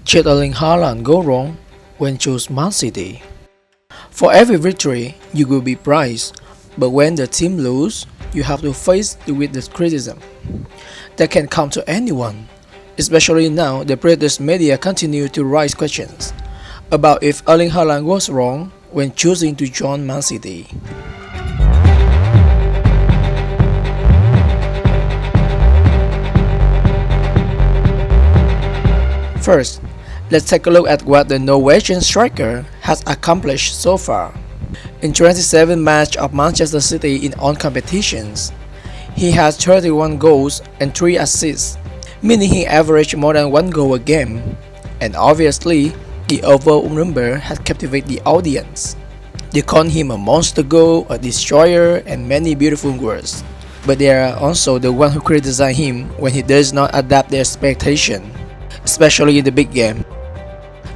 Should Erling Haaland go wrong when choose Man City? For every victory, you will be praised, but when the team lose, you have to face with the criticism. That can come to anyone, especially now the British media continue to raise questions about if Erling Haaland was wrong when choosing to join Man City. First, let's take a look at what the Norwegian striker has accomplished so far. In 27 matches of Manchester City in all competitions, he has 31 goals and 3 assists, meaning he averaged more than 1 goal a game, and obviously, the overall number has captivated the audience. They call him a monster goal, a destroyer, and many beautiful words. But they are also the ones who criticize him when he does not adapt their expectation, especially in the big game.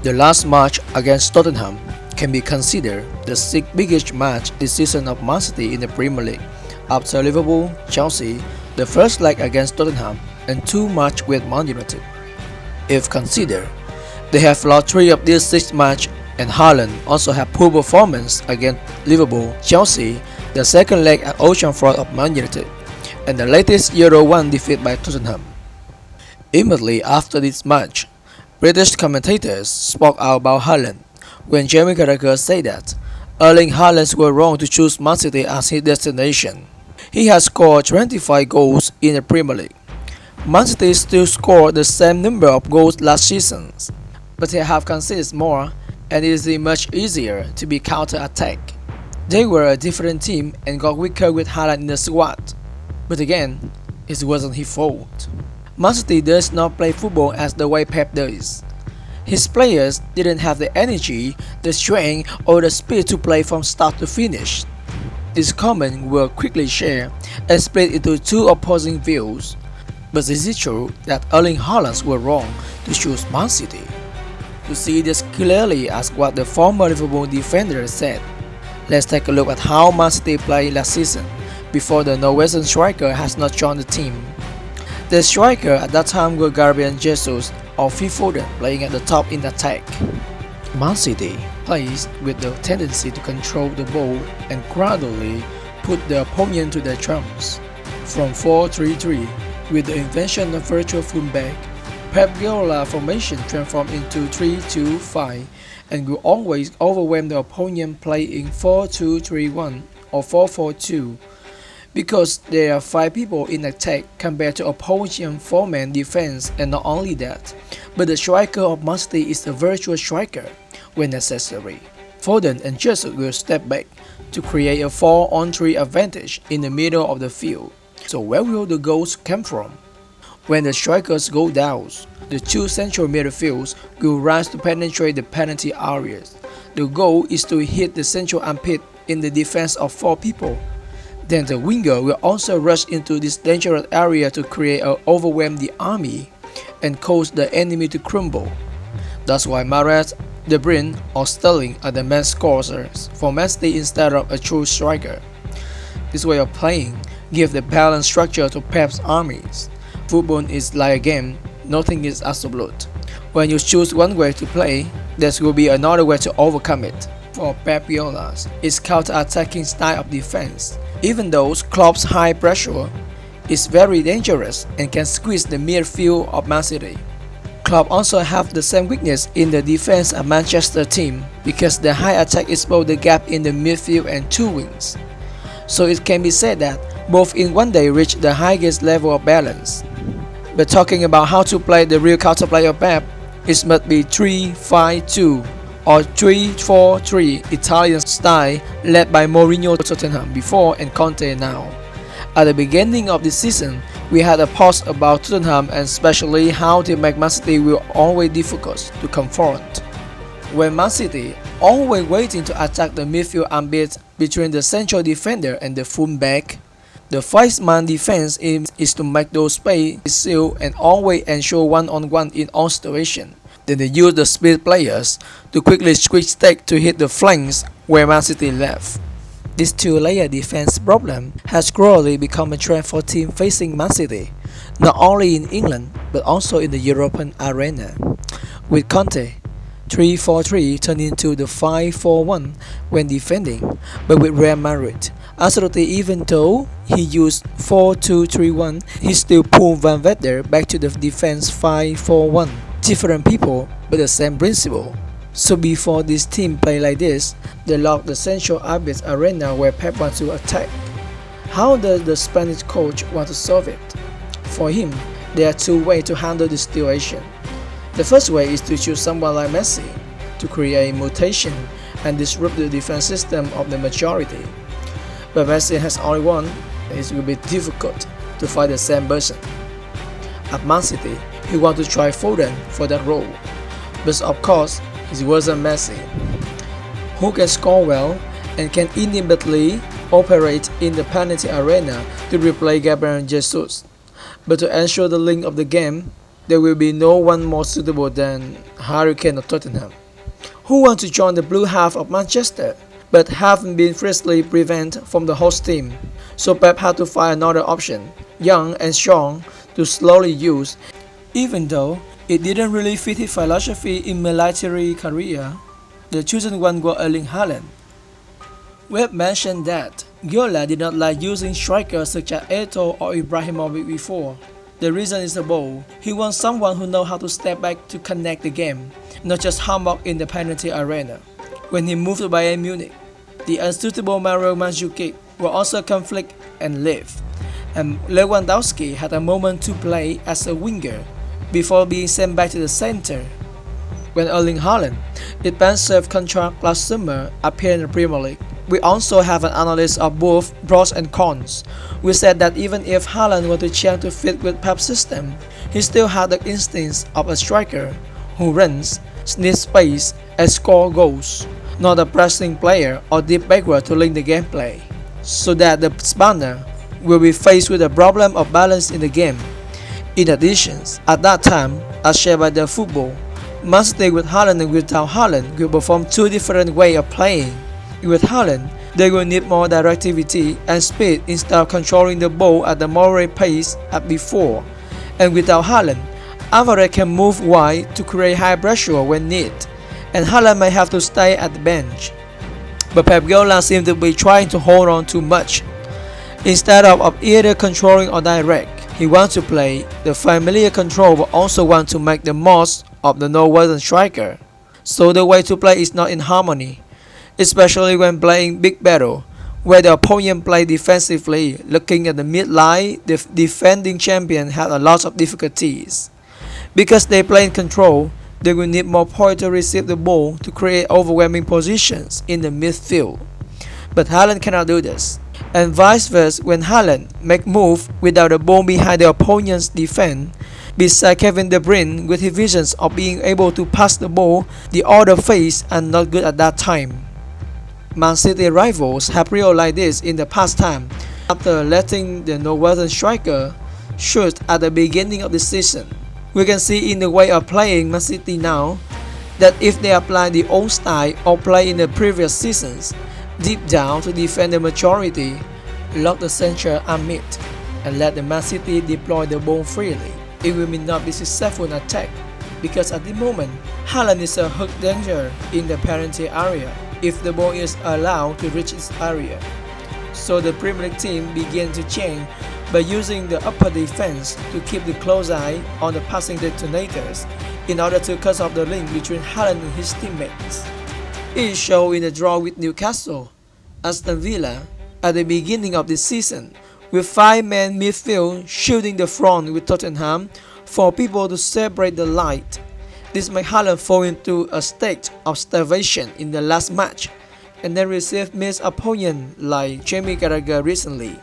The last match against Tottenham can be considered the 6th biggest match this season of Man City in the Premier League, after Liverpool, Chelsea, the first leg against Tottenham, and 2 matches with Man United. If considered, they have lost 3 of these 6 matches, and Haaland also had poor performance against Liverpool, Chelsea, the second leg at Old Trafford of Man United, and the latest Euro 1 defeat by Tottenham. Immediately after this match, British commentators spoke out about Haaland when Jamie Carragher said that Erling Haaland was wrong to choose Man City as his destination. He has scored 25 goals in the Premier League. Man City still scored the same number of goals last season, but they have conceded more and it is much easier to be counter-attacked. They were a different team and got weaker with Haaland in the squad. But again, it wasn't his fault. Man City does not play football as the way Pep does. His players didn't have the energy, the strength, or the speed to play from start to finish. These comments were quickly shared and split into 2 opposing views. But is it true that Erling Haaland was wrong to choose Man City? To see this clearly as what the former Liverpool defender said, let's take a look at how Man City played last season before the Norwegian striker has not joined the team. The striker at that time was Gabriel Jesus or Phil Foden playing at the top in attack. Man City plays with the tendency to control the ball and gradually put the opponent to their trumps. From 4-3-3, with the invention of virtual fullback, Pep Guardiola formation transformed into 3-2-5 and will always overwhelm the opponent playing 4-2-3-1 or 4-4-2. Because there are 5 people in attack compared to opposition 4-man defense, and not only that, but the striker of Man City is a virtual striker when necessary. Foden and Jesus will step back to create a 4-on-3 advantage in the middle of the field. So where will the goals come from? When the strikers go down, the 2 central midfields will rise to penetrate the penalty areas. The goal is to hit the central armpit in the defense of 4 people. Then the winger will also rush into this dangerous area to create or overwhelm the army and cause the enemy to crumble. That's why Mahrez, De Bruyne, or Sterling are the main scorers for Man City instead of a true striker. This way of playing gives the balanced structure to Pep's armies. Football is like a game, nothing is absolute. When you choose one way to play, there will be another way to overcome it. For Pep Guardiola's counter-attacking style of defense, even though Klopp's high pressure is very dangerous and can squeeze the midfield of Man City. Klopp also have the same weakness in the defense of Manchester team because the high attack exposed the gap in the midfield and 2 wings. So it can be said that both in one day reach the highest level of balance. But talking about how to play the real counterplay of Pep, it must be 3-5-2 or 3-4-3 Italian style led by Mourinho Tottenham before and Conte now. At the beginning of the season, we had a pause about Tottenham and especially how they make Man City will always difficult to confront. When Man City always waiting to attack the midfield ambit between the central defender and the fullback, the 5-man defense is to make those space sealed and always ensure one-on-one in all situations. Then they use the speed players to quickly switch stack to hit the flanks where Man City left. This 2-layer defense problem has gradually become a trend for teams facing Man City, not only in England but also in the European arena. With Conte, 3-4-3 turned into the 5-4-1 when defending, but with Real Madrid, absolutely even though he used 4-2-3-1, he still pulled Van Vetter back to the defense 5-4-1. Different people, but the same principle. So before this team play like this, they lock the central Abyss arena where Pep wants to attack. How does the Spanish coach want to solve it? For him, there are two ways to handle the situation. The first way is to choose someone like Messi to create mutation and disrupt the defense system of the majority. But Messi has only one, it will be difficult to find the same person. At Man City, he wants to try Foden for that role, but of course, he wasn't Messi, who can score well and can immediately operate in the penalty arena to replace Gabriel Jesus. But to ensure the link of the game, there will be no one more suitable than Harry Kane of Tottenham, who want to join the blue half of Manchester, but haven't been fiercely prevented from the host team. So Pep had to find another option, young and strong, to slowly use, even though it didn't really fit his philosophy in military career. The chosen one was Erling Haaland. We have mentioned that Guardiola did not like using strikers such as Eto'o or Ibrahimovic before. The reason is the ball. He wants someone who knows how to step back to connect the game, not just hammock in the penalty arena. When he moved to Bayern Munich, the unsuitable Mario Mandzukic will also conflict and leave, and Lewandowski had a moment to play as a winger before being sent back to the center. When Erling Haaland, expensive contract last summer, appeared in the Premier League, we also have an analysis of both pros and cons. We said that even if Haaland were to change to fit with Pep's system, he still had the instincts of a striker who runs, needs space, and scores goals, not a pressing player or deep backward to link the gameplay. So that the Spaniard will be faced with a problem of balance in the game. In addition, at that time, as shared by the football, Man City with Haaland and without Haaland will perform two different ways of playing. With Haaland, they will need more directivity and speed instead of controlling the ball at the moderate pace as before. And without Haaland, Alvarez can move wide to create high pressure when needed, and Haaland may have to stay at the bench. But Pep Guardiola seems to be trying to hold on too much. Instead of either controlling or direct, he wants to play the familiar control but also wants to make the most of the Norwegian striker. So the way to play is not in harmony, especially when playing big battle, where the opponent play defensively. Looking at the mid-line, the defending champion had a lot of difficulties. Because they play in control, they will need more poise to receive the ball to create overwhelming positions in the midfield. But Haaland cannot do this. And vice versa, when Haaland make move without the ball behind the opponent's defense, beside Kevin De Bruyne with his visions of being able to pass the ball, the other face are not good at that time. Man City rivals have realized this in the past time, after letting the Norwegian striker shoot at the beginning of the season. We can see in the way of playing Man City now that if they apply the old style or play in the previous seasons, deep down to defend the majority, lock the center and mid, and let the Man City deploy the ball freely, it will not be successful in attack, because at the moment, Haaland is a hook danger in the penalty area if the ball is allowed to reach its area. So the Premier League team began to change by using the upper defense to keep the close eye on the passing detonators in order to cut off the link between Haaland and his teammates. It showed in the draw with Newcastle, Aston Villa at the beginning of the season, with 5-man midfield shielding the front with Tottenham for people to separate the light. This made Haaland fall into a state of starvation in the last match, and then receive missed opponents like Jamie Carragher recently.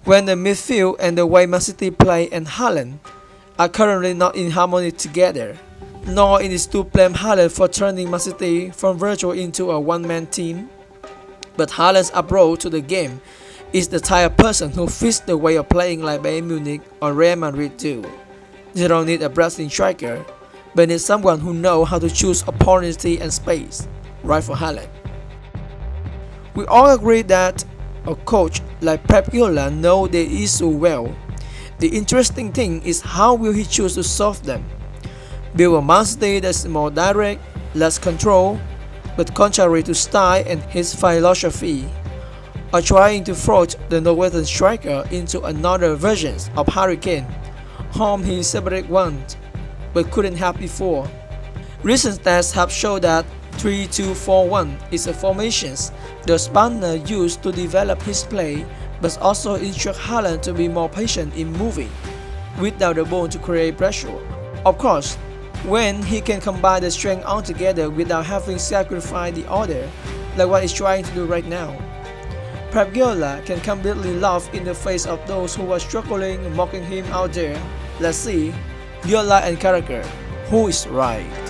When the midfield and the way Man City play and Haaland are currently not in harmony together, nor in his to blame Haaland for turning Man City from virtual into a one-man team. But Haaland's approach to the game is the type of person who fits the way of playing like Bayern Munich or Real Madrid do. They don't need a blasting striker, but need someone who knows how to choose opportunity and space, right for Haaland. We all agree that a coach like Pep Guardiola knows the issue well. The interesting thing is how will he choose to solve them. build a Man City that's more direct, less control, but contrary to style and his philosophy, or trying to force the Norwegian striker into another version of Harry Kane, whom he separated once, but couldn't have before. Recent tests have shown that 3-2-4-1 is a formation the Spaniard used to develop his play, but also instruct Haaland to be more patient in moving, without the ball to create pressure. Of course, when he can combine the strength altogether without having sacrificed the other, like what he's trying to do right now, Guardiola can completely laugh in the face of those who are struggling mocking him out there. Let's see, Guardiola and character, who is right?